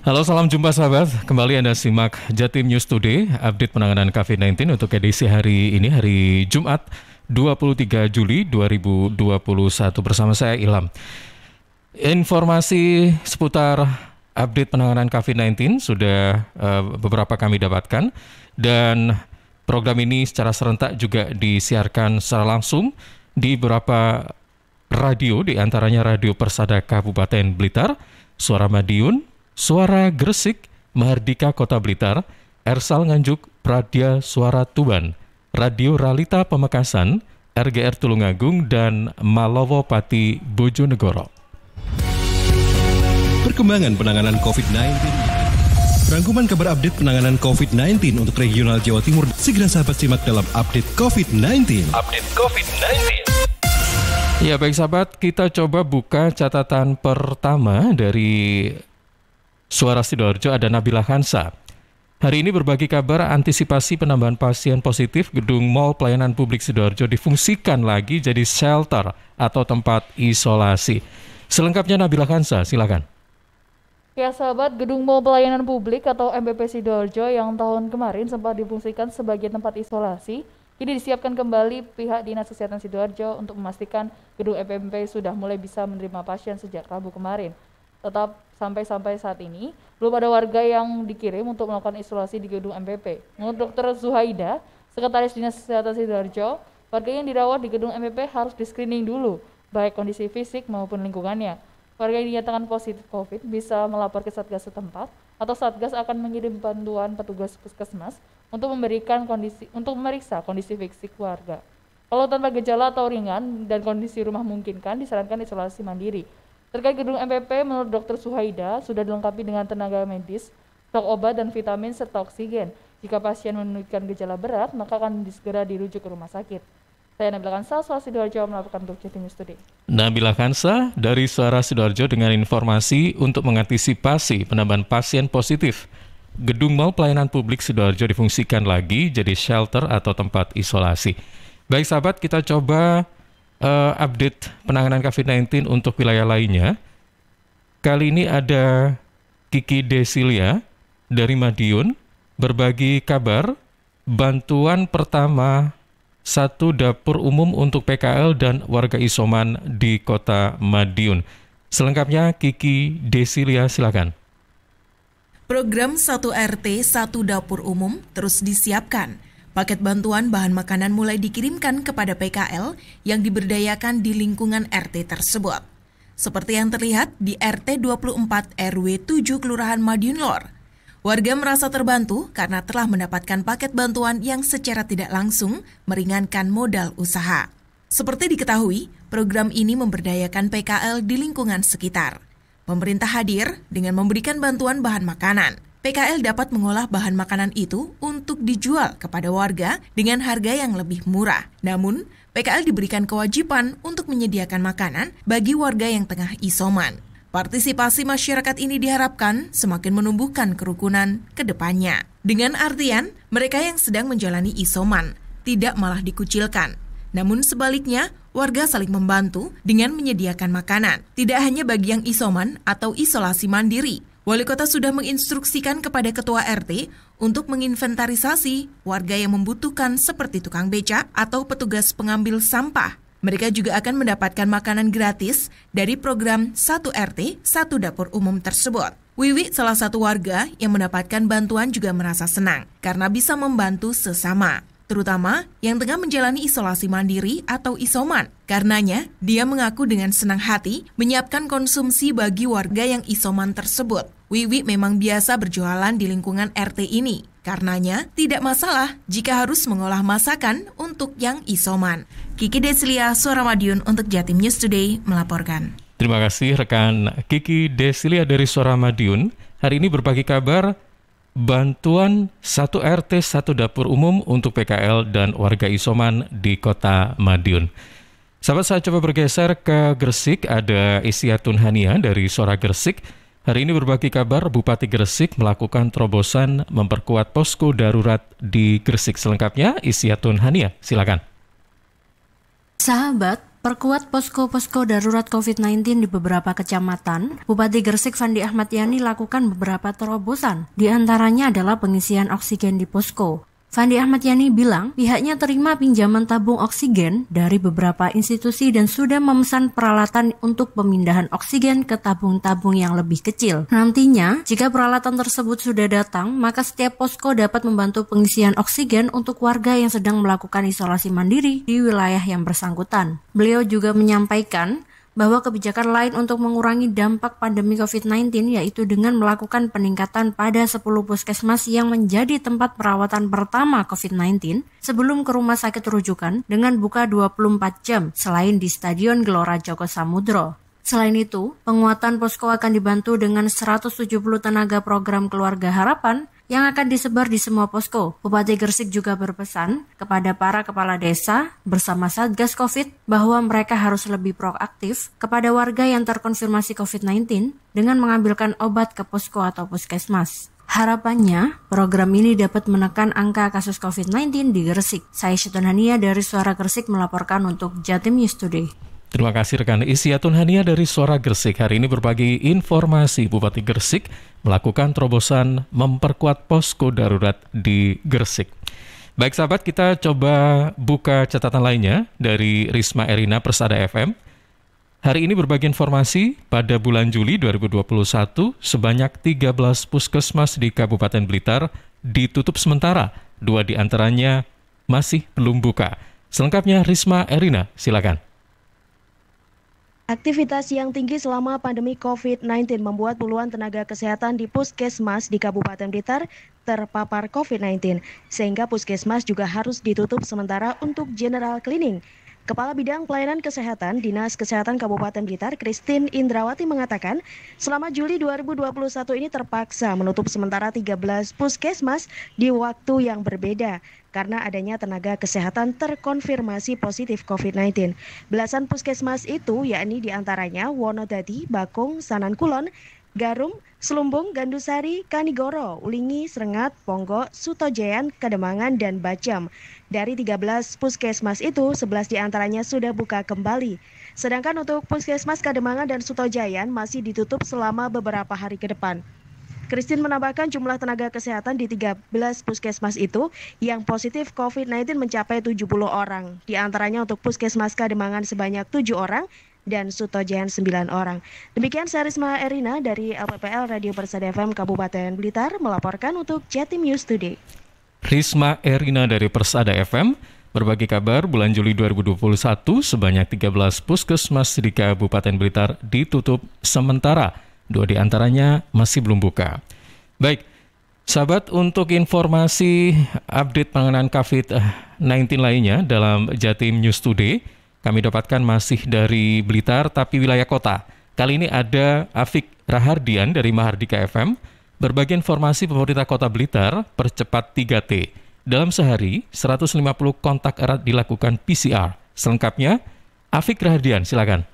Halo, salam jumpa sahabat. Kembali Anda simak Jatim News Today, update penanganan COVID-19 untuk edisi hari ini, hari Jumat 23 Juli 2021 bersama saya Ilham. Informasi seputar update penanganan COVID-19 sudah beberapa kami dapatkan, dan program ini secara serentak juga disiarkan secara langsung di beberapa radio, di antaranya Radio Persada Kabupaten Blitar, Suara Madiun, Suara Gresik, Mahardika Kota Blitar, Ersal Nganjuk, Pradya Suara Tuban, Radio Ralita Pamekasan, RGR Tulungagung, dan Malowo Pati Bojonegoro. Perkembangan penanganan COVID-19. Rangkuman kabar update penanganan COVID-19 untuk regional Jawa Timur segera sahabat simak dalam Update COVID-19. Update COVID-19. Ya baik sahabat, kita coba buka catatan pertama dari Suara Sidoarjo. Ada Nabila Khansa. Hari ini berbagi kabar antisipasi penambahan pasien positif, gedung Mall Pelayanan Publik Sidoarjo difungsikan lagi jadi shelter atau tempat isolasi. Selengkapnya Nabila Khansa, silakan. Ya sahabat, gedung Mall Pelayanan Publik atau MPP Sidoarjo yang tahun kemarin sempat difungsikan sebagai tempat isolasi, kini disiapkan kembali pihak Dinas Kesehatan Sidoarjo untuk memastikan gedung MPP sudah mulai bisa menerima pasien sejak Rabu kemarin. Tetap sampai saat ini, belum ada warga yang dikirim untuk melakukan isolasi di gedung MPP. Menurut Dr. Zuhaida, Sekretaris Dinas Kesehatan Sidoarjo, warga yang dirawat di gedung MPP harus di-screening dulu, baik kondisi fisik maupun lingkungannya. Warga yang dinyatakan positif COVID bisa melapor ke Satgas setempat, atau Satgas akan mengirim bantuan petugas puskesmas untuk memeriksa kondisi fisik warga. Kalau tanpa gejala atau ringan dan kondisi rumah memungkinkan, disarankan isolasi mandiri. Terkait gedung MPP, menurut Dr. Suhaida, sudah dilengkapi dengan tenaga medis, stok obat dan vitamin serta oksigen. Jika pasien menunjukkan gejala berat, maka akan segera dirujuk ke rumah sakit. Saya Nabila Khansa, Suara Sidoarjo melaporkan untuk Jatim News Today. Nabila Khansa dari Suara Sidoarjo dengan informasi untuk mengantisipasi penambahan pasien positif. Gedung Mall Pelayanan Publik Sidoarjo difungsikan lagi jadi shelter atau tempat isolasi. Baik sahabat, kita coba update penanganan COVID-19 untuk wilayah lainnya. Kali ini ada Kiki Desilia dari Madiun berbagi kabar bantuan pertama 1 dapur umum untuk PKL dan warga isoman di Kota Madiun. Selengkapnya Kiki Desilia, silakan. Program 1 RT 1 dapur umum terus disiapkan. Paket bantuan bahan makanan mulai dikirimkan kepada PKL yang diberdayakan di lingkungan RT tersebut. Seperti yang terlihat di RT 24 RW 7 Kelurahan Madiun Lor. Warga merasa terbantu karena telah mendapatkan paket bantuan yang secara tidak langsung meringankan modal usaha. Seperti diketahui, program ini memberdayakan PKL di lingkungan sekitar. Pemerintah hadir dengan memberikan bantuan bahan makanan. PKL dapat mengolah bahan makanan itu untuk dijual kepada warga dengan harga yang lebih murah. Namun, PKL diberikan kewajiban untuk menyediakan makanan bagi warga yang tengah isoman. Partisipasi masyarakat ini diharapkan semakin menumbuhkan kerukunan ke depannya. Dengan artian, mereka yang sedang menjalani isoman tidak malah dikucilkan. Namun sebaliknya, warga saling membantu dengan menyediakan makanan. Tidak hanya bagi yang isoman atau isolasi mandiri, Wali Kota sudah menginstruksikan kepada Ketua RT untuk menginventarisasi warga yang membutuhkan seperti tukang becak atau petugas pengambil sampah. Mereka juga akan mendapatkan makanan gratis dari program 1 RT 1 dapur umum tersebut. Wiwi, salah satu warga yang mendapatkan bantuan, juga merasa senang karena bisa membantu sesama, terutama yang tengah menjalani isolasi mandiri atau isoman. Karenanya, dia mengaku dengan senang hati menyiapkan konsumsi bagi warga yang isoman tersebut. Wiwi memang biasa berjualan di lingkungan RT ini. Karenanya, tidak masalah jika harus mengolah masakan untuk yang isoman. Kiki Desilia, Suara Madiun untuk Jatim News Today melaporkan. Terima kasih rekan Kiki Desilia dari Suara Madiun. Hari ini berbagi kabar bantuan 1 RT 1 dapur umum untuk PKL dan warga isoman di Kota Madiun. Sahabat, saya coba bergeser ke Gresik. Ada Isiatun Hania dari Suara Gresik. Hari ini berbagi kabar Bupati Gresik melakukan terobosan memperkuat posko darurat di Gresik. Selengkapnya Isiatun Hania, silakan. Sahabat, Perkuat posko-posko darurat COVID-19 di beberapa kecamatan, Bupati Gresik Fandi Ahmad Yani lakukan beberapa terobosan. Di antaranya adalah pengisian oksigen di posko. Fandi Ahmad Yani bilang pihaknya terima pinjaman tabung oksigen dari beberapa institusi dan sudah memesan peralatan untuk pemindahan oksigen ke tabung-tabung yang lebih kecil. Nantinya, jika peralatan tersebut sudah datang, maka setiap posko dapat membantu pengisian oksigen untuk warga yang sedang melakukan isolasi mandiri di wilayah yang bersangkutan. Beliau juga menyampaikan bahwa kebijakan lain untuk mengurangi dampak pandemi COVID-19 yaitu dengan melakukan peningkatan pada 10 puskesmas yang menjadi tempat perawatan pertama COVID-19 sebelum ke rumah sakit rujukan dengan buka 24 jam selain di Stadion Gelora Joko Samudro. Selain itu, penguatan posko akan dibantu dengan 170 tenaga program Keluarga Harapan yang akan disebar di semua posko. Bupati Gresik juga berpesan kepada para kepala desa bersama Satgas COVID bahwa mereka harus lebih proaktif kepada warga yang terkonfirmasi COVID-19 dengan mengambilkan obat ke posko atau puskesmas. Harapannya, program ini dapat menekan angka kasus COVID-19 di Gresik. Saya Syaitun Hania dari Suara Gresik melaporkan untuk Jatim News Today. Terima kasih rekan Isyatun Hania dari Suara Gresik. Hari ini berbagi informasi Bupati Gresik melakukan terobosan memperkuat posko darurat di Gresik. Baik sahabat, kita coba buka catatan lainnya dari Risma Erina Persada FM. Hari ini berbagi informasi pada bulan Juli 2021 sebanyak 13 puskesmas di Kabupaten Blitar ditutup sementara. 2 di antaranya masih belum buka. Selengkapnya Risma Erina, silakan. Aktivitas yang tinggi selama pandemi COVID-19 membuat puluhan tenaga kesehatan di puskesmas di Kabupaten Blitar terpapar COVID-19, sehingga puskesmas juga harus ditutup sementara untuk general cleaning. Kepala Bidang Pelayanan Kesehatan Dinas Kesehatan Kabupaten Blitar, Christine Indrawati mengatakan, selama Juli 2021 ini terpaksa menutup sementara 13 puskesmas di waktu yang berbeda karena adanya tenaga kesehatan terkonfirmasi positif COVID-19. Belasan puskesmas itu yakni diantaranya Wonodadi, Bakung, Sanankulon, Garum, Selumbung, Gandusari, Kanigoro, Ulingi, Srengat, Ponggo, Sutojayan, Kademangan, dan Bacem. Dari 13 puskesmas itu, 11 diantaranya sudah buka kembali. Sedangkan untuk puskesmas Kademangan dan Sutojayan masih ditutup selama beberapa hari ke depan. Christine menambahkan jumlah tenaga kesehatan di 13 puskesmas itu yang positif COVID-19 mencapai 70 orang. Di antaranya untuk puskesmas Kademangan sebanyak 7 orang, dan Sutojayan 9 orang. Demikian saya Risma Erina dari LPPL Radio Persada FM Kabupaten Blitar melaporkan untuk Jatim News Today. Risma Erina dari Persada FM berbagi kabar bulan Juli 2021 sebanyak 13 puskesmas di Kabupaten Blitar ditutup sementara. 2 di antaranya masih belum buka. Baik, sahabat, untuk informasi update penanganan COVID-19 lainnya dalam Jatim News Today, kami dapatkan masih dari Blitar, tapi wilayah kota. Kali ini ada Afik Rahardian dari Mahardika FM, berbagi informasi pemerintah kota Blitar percepat 3T. Dalam sehari, 150 kontak erat dilakukan PCR. Selengkapnya, Afik Rahardian, silakan.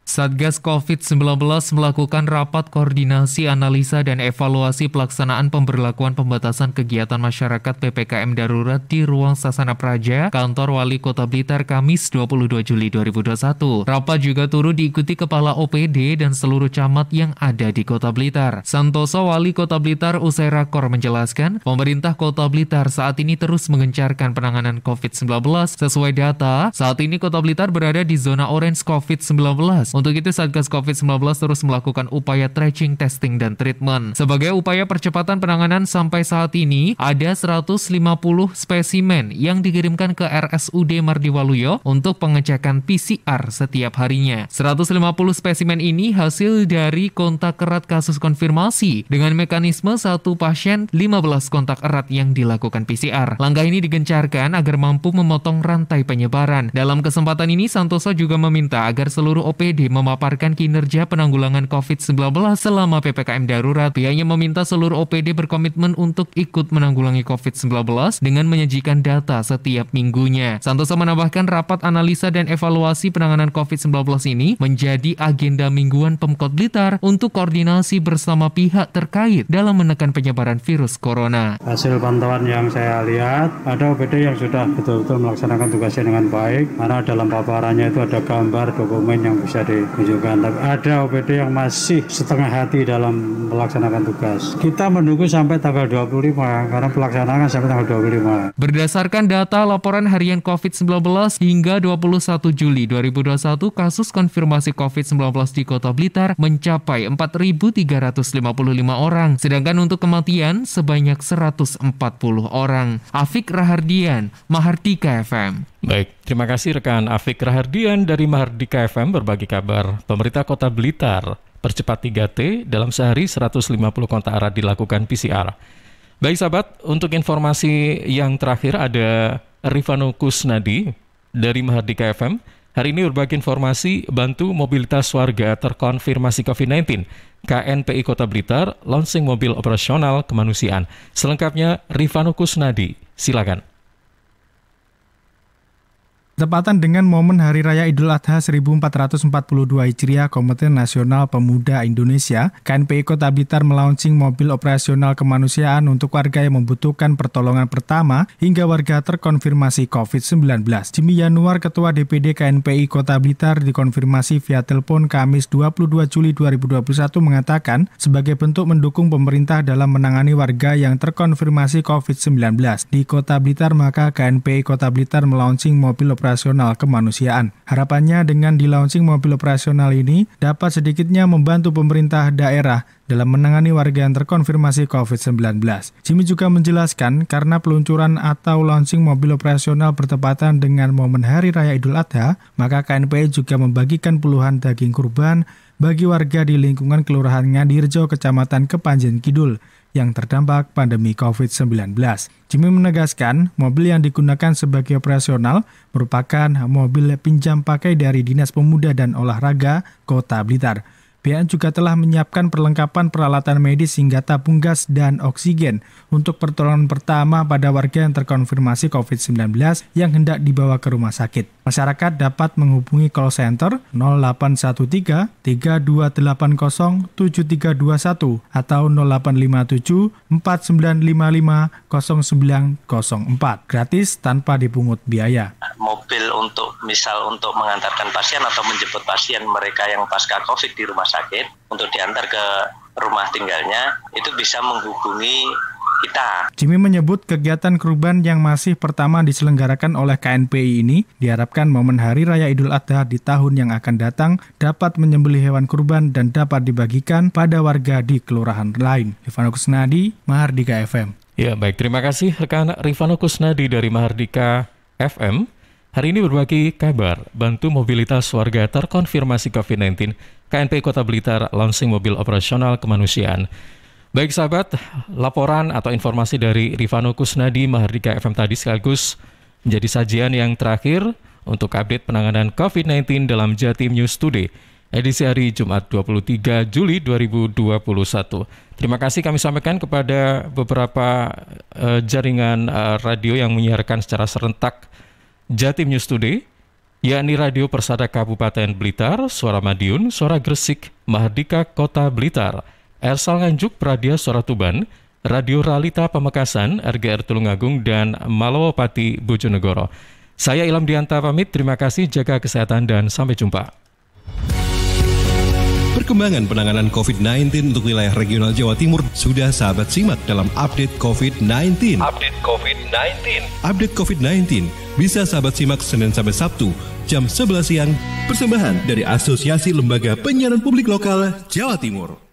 Satgas COVID-19 melakukan rapat koordinasi, analisa, dan evaluasi pelaksanaan pemberlakuan pembatasan kegiatan masyarakat PPKM darurat di Ruang Sasana Praja, Kantor Wali Kota Blitar, Kamis 22 Juli 2021. Rapat juga turut diikuti Kepala OPD dan seluruh camat yang ada di Kota Blitar. Santoso, Wali Kota Blitar, usai rakor menjelaskan, pemerintah Kota Blitar saat ini terus mengencarkan penanganan COVID-19. Sesuai data, saat ini Kota Blitar berada di zona orange COVID-19. Untuk itu, Satgas COVID-19 terus melakukan upaya tracing, testing, dan treatment. Sebagai upaya percepatan penanganan sampai saat ini, ada 150 spesimen yang dikirimkan ke RSUD Mardiwaluyo untuk pengecekan PCR setiap harinya. 150 spesimen ini hasil dari kontak erat kasus konfirmasi dengan mekanisme 1 pasien 15 kontak erat yang dilakukan PCR. Langkah ini digencarkan agar mampu memotong rantai penyebaran. Dalam kesempatan ini, Santoso juga meminta agar seluruh OPD memaparkan kinerja penanggulangan COVID-19 selama PPKM darurat. Pihaknya meminta seluruh OPD berkomitmen untuk ikut menanggulangi COVID-19 dengan menyajikan data setiap minggunya. Santoso menambahkan rapat analisa dan evaluasi penanganan COVID-19 ini menjadi agenda mingguan Pemkot Blitar untuk koordinasi bersama pihak terkait dalam menekan penyebaran virus corona. Hasil pantauan yang saya lihat, ada OPD yang sudah betul-betul melaksanakan tugasnya dengan baik, karena dalam paparannya itu ada gambar, dokumen yang bisa ditunjukkan. Tapi ada OPD yang masih setengah hati dalam melaksanakan tugas. Kita menunggu sampai tanggal 25, karena pelaksanaan sampai tanggal 25. Berdasarkan data laporan harian COVID-19 hingga 21 Juli 2021, kasus konfirmasi COVID-19 di Kota Blitar mencapai 4.355 orang, sedangkan untuk kematian sebanyak 140 orang. Afik Rahardian, Mahardika FM. Baik, terima kasih rekan Afik Rahardian dari Mahardika FM berbagi kabar. Pemerintah Kota Blitar percepat 3T dalam sehari 150 kontak erat dilakukan PCR. Baik sahabat, untuk informasi yang terakhir ada Rifano Kusnadi dari Mahardika FM. Hari ini berbagi informasi bantu mobilitas warga terkonfirmasi COVID-19. KNPI Kota Blitar launching mobil operasional kemanusiaan. Selengkapnya Rifano Kusnadi, silakan. Bertepatan dengan momen Hari Raya Idul Adha 1442 Hijriah, Komite Nasional Pemuda Indonesia, KNPI Kota Blitar melaunching mobil operasional kemanusiaan untuk warga yang membutuhkan pertolongan pertama hingga warga terkonfirmasi COVID-19. Jimmy Yanuar, Ketua DPD KNPI Kota Blitar, dikonfirmasi via telepon Kamis 22 Juli 2021 mengatakan sebagai bentuk mendukung pemerintah dalam menangani warga yang terkonfirmasi COVID-19 di Kota Blitar, maka KNPI Kota Blitar melaunching mobil operasional kemanusiaan. Harapannya dengan di-launching mobil operasional ini dapat sedikitnya membantu pemerintah daerah dalam menangani warga yang terkonfirmasi COVID-19. Jimmy juga menjelaskan karena peluncuran atau launching mobil operasional bertepatan dengan momen Hari Raya Idul Adha, maka KNPI juga membagikan puluhan daging kurban bagi warga di lingkungan Kelurahan Ngadirejo, Kecamatan Kepanjen Kidul yang terdampak pandemi COVID-19. Jimmy menegaskan, mobil yang digunakan sebagai operasional merupakan mobil pinjam pakai dari Dinas Pemuda dan Olahraga Kota Blitar. Pihak juga telah menyiapkan perlengkapan peralatan medis hingga tabung gas dan oksigen untuk pertolongan pertama pada warga yang terkonfirmasi COVID-19 yang hendak dibawa ke rumah sakit. Masyarakat dapat menghubungi call center 0813 3280 7321 atau 0857 4955 0904. Gratis tanpa dipungut biaya. Mobil untuk mengantarkan pasien atau menjemput pasien mereka yang pasca COVID di rumah sakit untuk diantar ke rumah tinggalnya itu bisa menghubungi kita. Jimmy menyebut kegiatan kurban yang masih pertama diselenggarakan oleh KNPI ini diharapkan momen Hari Raya Idul Adha di tahun yang akan datang dapat menyembelih hewan kurban dan dapat dibagikan pada warga di kelurahan lain. Rifano Kusnadi, Mahardika FM. Ya, baik, terima kasih rekan Rifano Kusnadi dari Mahardika FM. Hari ini berbagi kabar, bantu mobilitas warga terkonfirmasi COVID-19, KNPI Kota Blitar launching mobil operasional kemanusiaan. Baik sahabat, laporan atau informasi dari Rifano Kusnadi, Mahardika FM tadi sekaligus menjadi sajian yang terakhir untuk update penanganan COVID-19 dalam Jatim News Today, edisi hari Jumat 23 Juli 2021. Terima kasih kami sampaikan kepada beberapa jaringan radio yang menyiarkan secara serentak Jatim News Today, yakni Radio Persada Kabupaten Blitar, Suara Madiun, Suara Gresik, Mahardika Kota Blitar, Ersal Nganjuk, Pradia Suara Tuban, Radio Realita Pamekasan, RGR Tulungagung, dan Malawapati Bojonegoro. Saya Ilham Dianta pamit, terima kasih, jaga kesehatan, dan sampai jumpa. Perkembangan penanganan COVID-19 untuk wilayah regional Jawa Timur sudah sahabat simak dalam Update COVID-19. Update COVID-19 bisa sahabat simak Senin sampai Sabtu jam 11 siang. Persembahan dari Asosiasi Lembaga Penyiaran Publik Lokal Jawa Timur.